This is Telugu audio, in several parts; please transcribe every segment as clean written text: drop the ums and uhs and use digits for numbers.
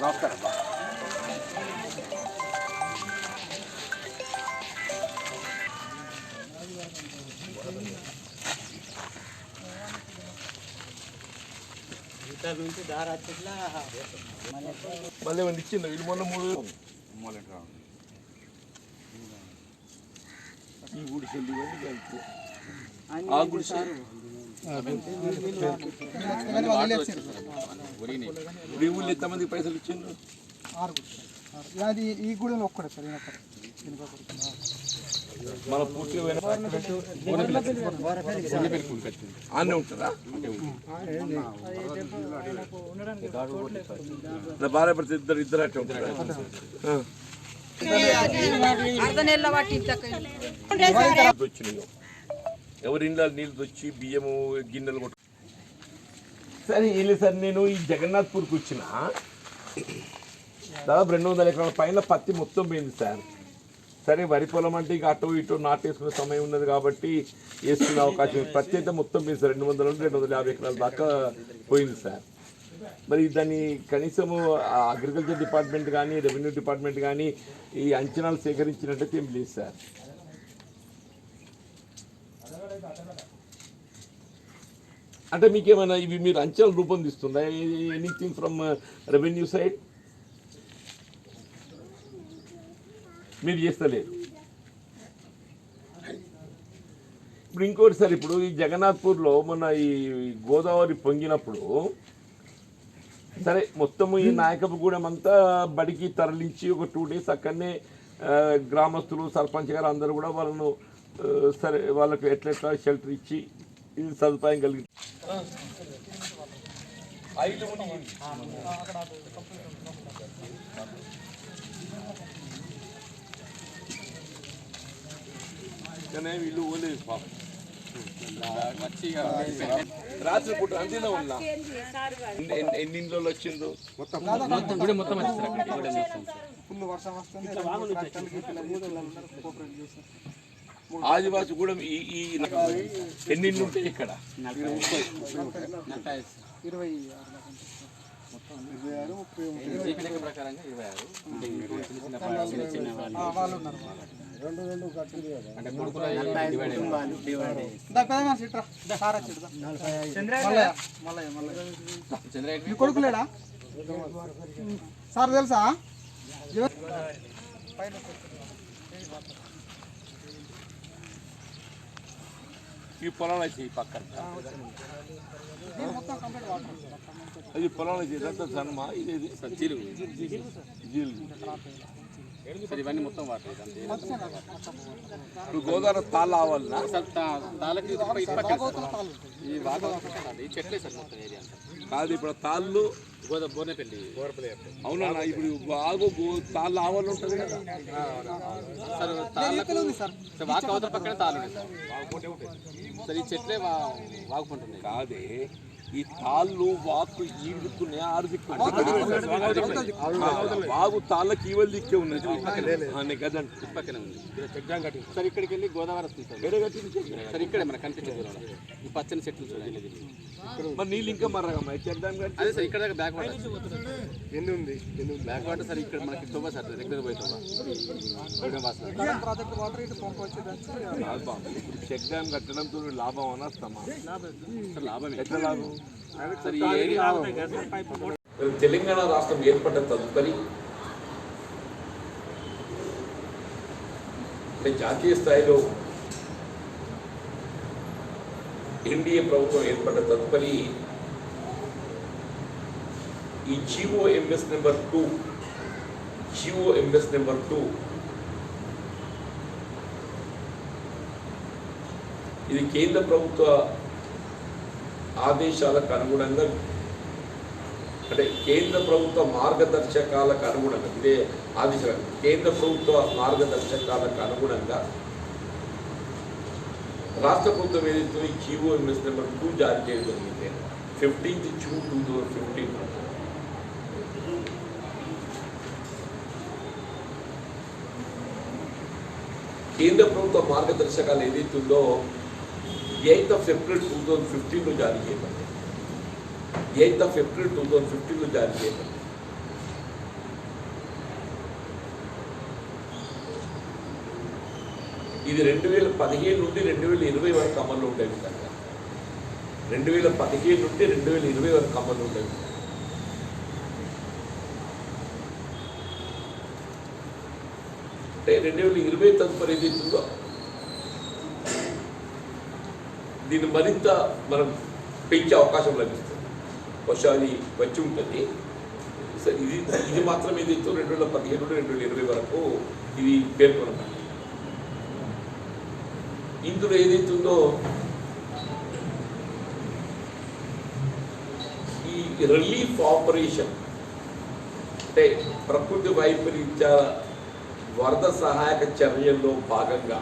నమస్కారం. నుంచి దారాట్లా మళ్ళీ ఏమన్నా ఇచ్చింది వీళ్ళు మొన్న 3 ఈ గుడిసెల్లి ఆ గుడిసె ఊళ్ళు ఎంతమందికి పైసలు ఇచ్చిండ్రు? 6 అది ఈ గుడిలో ఒక్కడే సార్ మన పూర్తిగా అన్నీ ఉంటుందా? భార్య భర్త ఇద్దరు అట్లా ఉంటారా? వచ్చినాయో ఎవరి ఇంట్లో నీళ్ళు వచ్చి బియ్యము గిన్నెలు కొట్టు. సరే వెళ్ళి సార్ నేను ఈ జగన్నాథ్పూర్కి వచ్చిన దాదాపు 200 ఎకరాల పైన పత్తి మొత్తం పోయింది సార్. సరే వరి పొలం అంటే ఇక అటు ఇటు నాటేసుకునే సమయం ఉన్నది కాబట్టి వేసుకునే అవకాశం. పత్తి అయితే మొత్తం పోయింది సార్, 200 నుండి 250 ఎకరాల దాకా పోయింది సార్. మరి దాన్ని కనీసము అగ్రికల్చర్ డిపార్ట్మెంట్ కానీ రెవెన్యూ డిపార్ట్మెంట్ కానీ ఈ అంచనాలు సేకరించినట్టయితే ఏం లేదు సార్. అంటే మీకేమైనా ఇవి మీరు అంచనాలు రూపొందిస్తుందా? ఎనీథింగ్ ఫ్రమ్ రెవెన్యూ సైడ్ మీరు చేస్తలేరు. ఇప్పుడు ఇంకోటి సార్, ఇప్పుడు ఈ జగన్నాథ్పూర్లో మొన్న ఈ గోదావరి పొంగినప్పుడు సరే మొత్తము ఈ నాయకపుగూడెం అంతా బడికి తరలించి ఒక 2 days అక్కడనే గ్రామస్తులు సర్పంచ్ గారు అందరూ కూడా వాళ్ళను సరే వాళ్ళకు ఎట్లెట్లా షెల్టర్ ఇచ్చి ఇది సదుపాయం కలిగి కానీ వీళ్ళు ఓలేదు పాపం. రాత్రి పూట అంతేనా ఉన్నా ఎన్ని ఇంట్లో వచ్చిందో ఆదివాసి కూడా ఈ ఎన్ని ఇండ్లు ఉంటాయి ఇక్కడ? 26 ప్రకారంగా 26 కొడుకులేడా సార్ తెలుసా? ఈ పొలాలు వచ్చి పక్కన అది పొలాలు చేసేంత సన్మా ఇది ఇవన్నీ మొత్తం వాటర్. ఇప్పుడు గోదావరి తాళ్ళు అవ్వాలన్నా తాళ్ళకి ఈ వాటర్ ఈ చెట్లే సార్ మొత్తం ఏరియా కాదు. ఇప్పుడు తాళ్ళు బోర్నపల్లి అవునా? ఇప్పుడు బాగు తాళ్ళు ఆవాలి ఉంటుంది కదా సార్. వాకు అవతల పక్కనే తాళ్ళు ఉన్నాయి సార్. ఈ చెట్లే వాగుకుంటున్నాయి. కాదే ఈ తాళ్ళు వాకు ఈడుకునే ఆరుదిక్కు వాగు తాళ్ళకి ఈవల్ దిక్కే ఉన్నది కదండి. పక్కనే ఉంది సార్. ఇక్కడికి వెళ్ళి గోదావరి వస్తుంది సార్. సార్ ఇక్కడే మనకు కనిపించదు ఈ పచ్చని చెట్లు చూడండి. మరి నీళ్ళు ఇంకా మర్రగమ్మా చెడ్డాం అదే సార్. ఇక్కడ బ్యాక్ వాటర్ ఎన్ని ఉంది బ్యాక్ వాటర్ సార్. ఇక్కడ మనకి తొవ్వ సార్, రెగ్యులర్ పోయి తొవ్వ ఇప్పుడు చెక్ డ్యామ్ కట్టడంతో లాభం అనస్తామా? లాభం ఎట్లా లాభం సార్? ఈ ఏరియా తెలంగాణ రాష్ట్రం ఏర్పడ్డ తదుపరి జాతీయ స్థాయిలో ఎన్డీఏ ప్రభుత్వం ఏర్పడ్డ తదుపరి ఈ GOMS నెంబర్ 2 ఇది కేంద్ర ప్రభుత్వ ఆదేశాలకు అనుగుణంగా అంటే కేంద్ర ప్రభుత్వ మార్గదర్శకాలకు అనుగుణంగా ఇదే ఆదేశాలు కేంద్ర ప్రభుత్వ మార్గదర్శకాలకు అనుగుణంగా రాష్ట్ర ప్రభుత్వం ఏదైతే ఈ GOMS నెంబర్ 2 జారీ చేయడం జరిగింది 15th June 2015. కేంద్ర ప్రభుత్వ మార్గదర్శకాలు ఏదైతే ఉందో 8th of April 2015లో జారీ చేయబడింది. 8th of April 2015లో జారీ చేయబడింది. ఇది 2015 నుండి 2020 వరకు అమలు ఉండే విధంగా 2015 నుండి 2020 వరకు అమలు ఉండే విధంగా అంటే 2020 తదుపరి ఏదైతుందో దీన్ని మరింత మనం పెంచే అవకాశం లభిస్తుంది. బహుశా అది వచ్చి ఉంటుంది. సరే ఇది మాత్రం ఏదైతే 2015 నుండి 2020 వరకు ఇది పేర్కొనబడింది. ఇందులో ఏదైతుందో ఈ రిలీఫ్ ఆపరేషన్ అంటే ప్రకృతి వైపరీత్య వరద సహాయక చర్యల్లో భాగంగా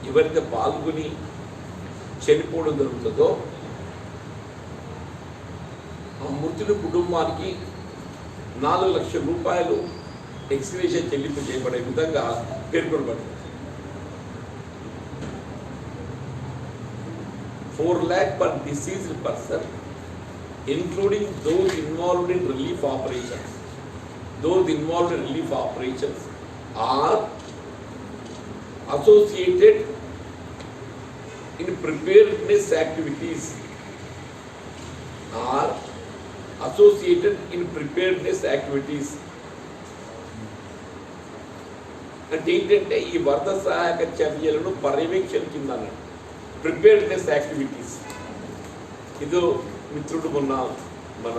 ఎవరైతే పాల్గొని చనిపోవడం జరుగుతుందో ఆ మృతుడి కుటుంబానికి 4 లక్షల రూపాయలు ఎక్స్గ్రేషన్ చెల్లింపు చేయబడే విధంగా పేర్కొనబడింది. 4 lakh per deceased person, including those involved in relief operations. Those involved in relief operations are associated in preparedness activities. Are associated in preparedness activities. అంటే ఏంటంటే ఈ వరద సహాయక చర్యలను పర్యవేక్షణ కింద ప్రిపేర్నెస్ యాక్టివిటీస్. ఇదో మిత్రుడు మొన్న మన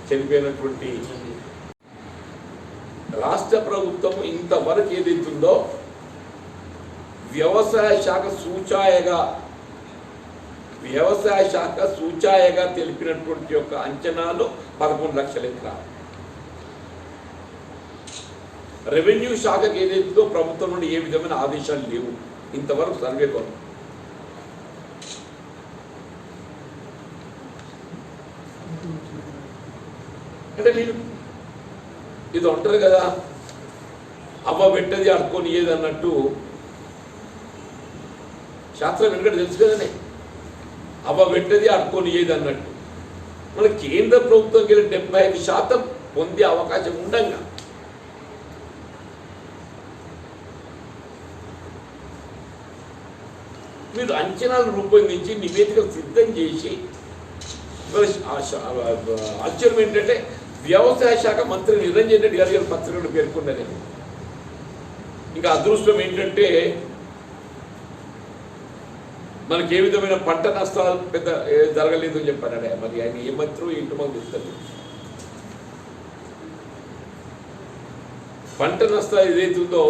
చనిపోయినటువంటి రాష్ట్ర ప్రభుత్వం ఇంతవరకు ఏదైతుందో వ్యవసాయ శాఖ సూచాయగా తెలిపినటువంటి యొక్క అంచనాలు 11 లక్షల ఎకరాలు. రెవెన్యూ శాఖకు ఏదైతుందో ప్రభుత్వం నుండి ఏ విధమైన ఆదేశాలు లేవు ఇంతవరకు సర్వే కొరకు. అంటే నేను ఇది అంటారు కదా, అవ్వ పెట్టది అడుక్కొని ఏది అన్నట్టు శాస్త్రం వెనుకటి తెలుసు కదనే, అవ్వ పెట్టది అడుక్కొని ఏది అన్నట్టు మన కేంద్ర ప్రభుత్వం కింద 75% పొందే అవకాశం ఉండగా మీరు అంచనాలు రూపొందించి నివేదికలు సిద్ధం చేసి ఆశ్చర్యం ఏంటంటే వ్యవసాయ శాఖ మంత్రి నిరంజన్ రెడ్డి గారి పత్రికలు పేర్కొన్నది. ఇంకా అదృష్టం ఏంటంటే మనకి ఏ విధమైన పంట నష్టాలు పెద్ద జరగలేదు అని చెప్పాడు. మరి ఆయన ఏ మంత్రో ఏంటో మాకు తెలుస్తుంది. పంట నష్టాలు ఏదైతుందో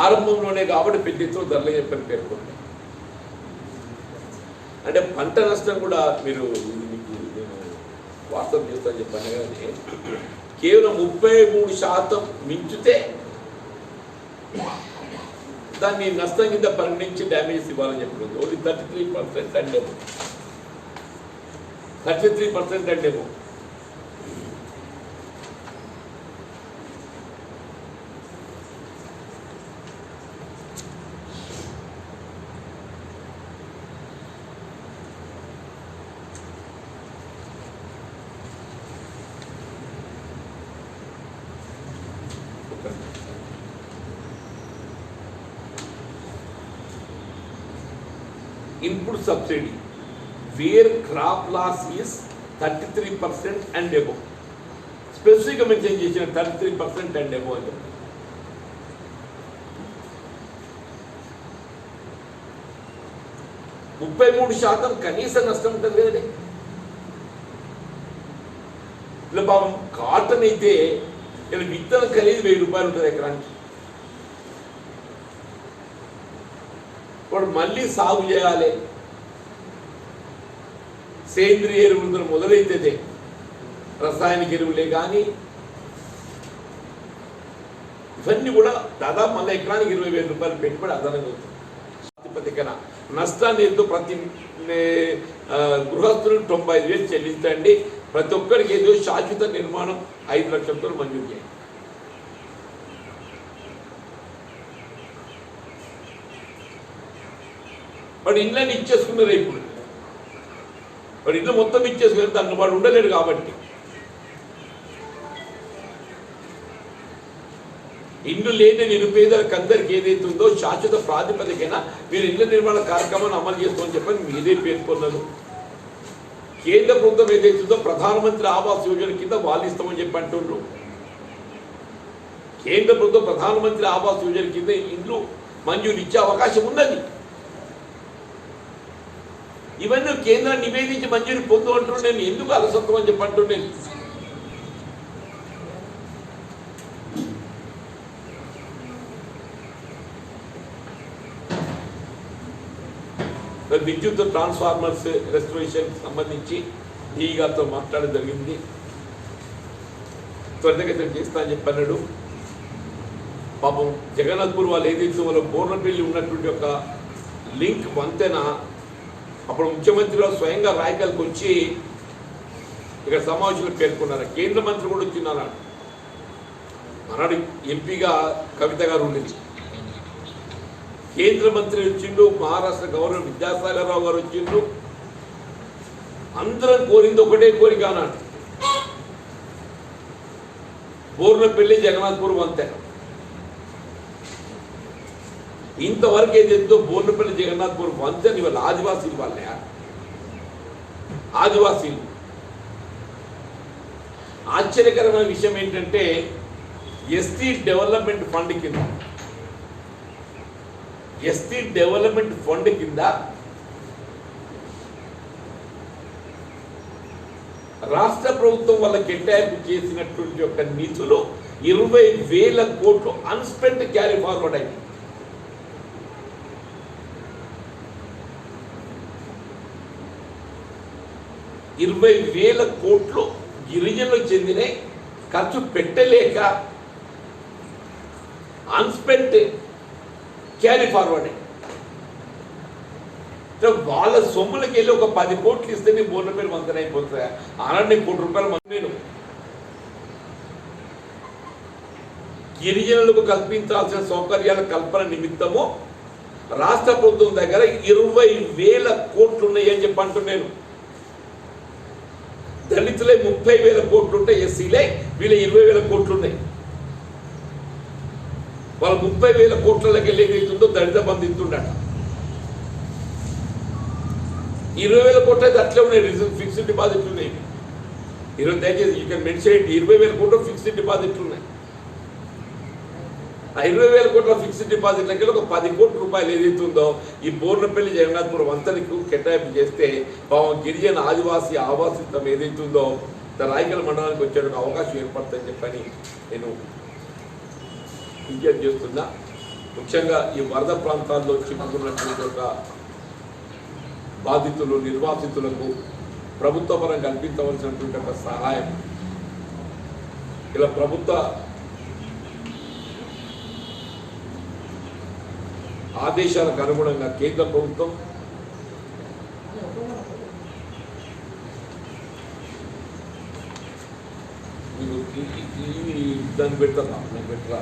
ఆరంభంలోనే కాబట్టి పెద్ద ఎత్తున ధరలు చెప్పని పేర్కొన్నాయి. అంటే పంట నష్టం కూడా మీరు మీకు నేను వాట్సాప్ చేస్తాను చెప్పాను కానీ కేవలం 33% మించితే దాన్ని నష్టం కింద పరిగణించి డ్యామేజ్ ఇవ్వాలని చెప్పింది. Only 33% అండేమో 33% అండేమో. Input subsidy where crop loss is 33% and above. Specific mention చేసిన 33% and above అని చెప్పి 33% కనీస నష్టం ఉంటుంది కదండి. ఇలా పాపం కాటన్ అయితే ఇలా విత్తనం ఖరీదు 1000 రూపాయలు ఉంటుంది ఎకరానికి. వాడు మళ్ళీ సాగు చేయాలి, సేంద్రియ ఎరువులతో మొదలైతే రసాయనిక ఎరువులే కానీ ఇవన్నీ కూడా దాదాపు మళ్ళీ ఎకరానికి 20,000 రూపాయలు పెట్టుబడి అదనంగా అవుతుంది. ప్రాతిపదికన నష్టాన్ని ఎంతో ప్రతి గృహస్థులకు 95,000 చెల్లించండి. ప్రతి ఒక్కరికి ఏదో శాశ్వత నిర్మాణం 5 లక్షలతో మంజూరు చేయండి. వాడు ఇళ్ళని ఇచ్చేసుకున్నారు. ఇప్పుడు వాడు ఇల్లు మొత్తం ఇచ్చేసుకున్నారు, దాన్ని వాడు ఉండలేడు కాబట్టి ఇల్లు లేని నిరుపేదలకు అందరికీ ఏదైతే ఉందో శాశ్వత ప్రాతిపదికన మీరు ఇళ్ల నిర్మాణ కార్యక్రమాన్ని అమలు చేస్తామని చెప్పని మీరే పేర్కొన్నారు. కేంద్ర ప్రభుత్వం ఏదైతే ఉందో ప్రధానమంత్రి ఆవాస్ యోజన కింద వాళ్ళు ఇస్తామని చెప్పి అంటున్నారు. కేంద్ర ప్రభుత్వం ప్రధానమంత్రి ఆవాస్ యోజన కింద ఇల్లు మంజూరు ఇచ్చే అవకాశం ఉన్నది. ఇవన్నీ కేంద్రాన్ని నివేదించి మంజూరు పొందు అంటున్నాను. నేను ఎందుకు అలసత్వం అని చెప్పి అంటున్నాను. విద్యుత్ ట్రాన్స్ఫార్మర్స్ రెస్టరేషన్ సంబంధించి డీ గారితో మాట్లాడడం జరిగింది. త్వరితగతిన చేస్తా అని చెప్పన్నాడు. పాపం జగన్నాథ్పూర్ వాళ్ళు ఏదైతే వాళ్ళ బోర్నపల్లి ఉన్నటువంటి ఒక లింక్ వంతెన అప్పుడు ముఖ్యమంత్రి స్వయంగా రాయకల్కి వచ్చి ఇక్కడ సమావేశంలో పేర్కొన్నారు. కేంద్ర మంత్రి కూడా వచ్చిన్నారు. ఆనాడు ఎంపీగా కవిత గారు ఉండేది. కేంద్ర మంత్రి వచ్చిండు, మహారాష్ట్ర గవర్నర్ విద్యాసాగరరావు గారు వచ్చిండు. అందరం కోరింది ఒకటే కోరిక అన్నాడు, బోర్నపల్లి జగన్నాథ్పూర్ వంతెన. ఇంతవరకు ఏదైతే బోర్నపల్లి జగన్నాథ్పూర్ వంతెన ఇవాళ ఆదివాసీలు వాళ్ళే. ఆదివాసీలు ఆశ్చర్యకరమైన విషయం ఏంటంటే ఎస్టీ డెవలప్మెంట్ ఫండ్ కింద రాష్ట్ర ప్రభుత్వం వల్ల కేటాయింపు చేసినటువంటి యొక్క నిధులు 20,000 కోట్లు అన్స్పెండ్ క్యారీ ఫార్వర్డ్ అయింది. 20,000 కోట్లు గిరిజనులకు చెందిన ఖర్చు పెట్టలేక అన్స్పెండ్ క్యారీ ఫార్వర్డ్. వాళ్ళ సొమ్ములకి వెళ్ళి ఒక 10 కోట్లు ఇస్తే నీ బోర్నపల్లి వంతెన అయిపోతుంది. ఆనాడు నేను ₹1 నేను గిరిజనులకు కల్పించాల్సిన సౌకర్యాల కల్పన నిమిత్తము రాష్ట్ర ప్రభుత్వం దగ్గర 20,000 కోట్లు ఉన్నాయి అని చెప్పి అంటున్నాను. దళితులే 30,000 కోట్లు ఉంటాయి, ఎస్సీలే వీళ్ళ 20,000 కోట్లు ఉన్నాయి. వాళ్ళు 30,000 కోట్లకి వెళ్ళి ఏదైతుందో దళిత బంధు ఇస్తుండట. 20,000 కోట్లు అయితే అట్లే ఉన్నాయి, ఫిక్స్డ్ డిపాజిట్లు ఉన్నాయి. దయచేసి యూ కెన్ మెన్షన్ 20,000 కోట్లు ఫిక్స్డ్ డిపాజిట్లు ఉన్నాయి. ఆ 20,000 కోట్ల ఫిక్స్డ్ డిపాజిట్లకి ఒక 10 కోట్ల రూపాయలు ఏదైతుందో ఈ బోర్నపల్లి జగన్నాథ్పూర్ వంతెనకు కేటాయింపు చేస్తే పాపం గిరిజన ఆదివాసీ ఆవాసితం ఏదైతుందో రాయకల్ మండలానికి వచ్చే అవకాశం ఏర్పడుతుందని చెప్పని నేను విజ్ఞప్తి చేస్తున్నా. ముఖ్యంగా ఈ వరద ప్రాంతాల్లో చిక్కుకున్నటువంటి ఒక బాధితులు నిర్వాసితులకు ప్రభుత్వ పరం కల్పించవలసినటువంటి ఒక సహాయం ఇలా ప్రభుత్వ ఆదేశాలకు అనుగుణంగా కేంద్ర ప్రభుత్వం దాన్ని పెట్టరా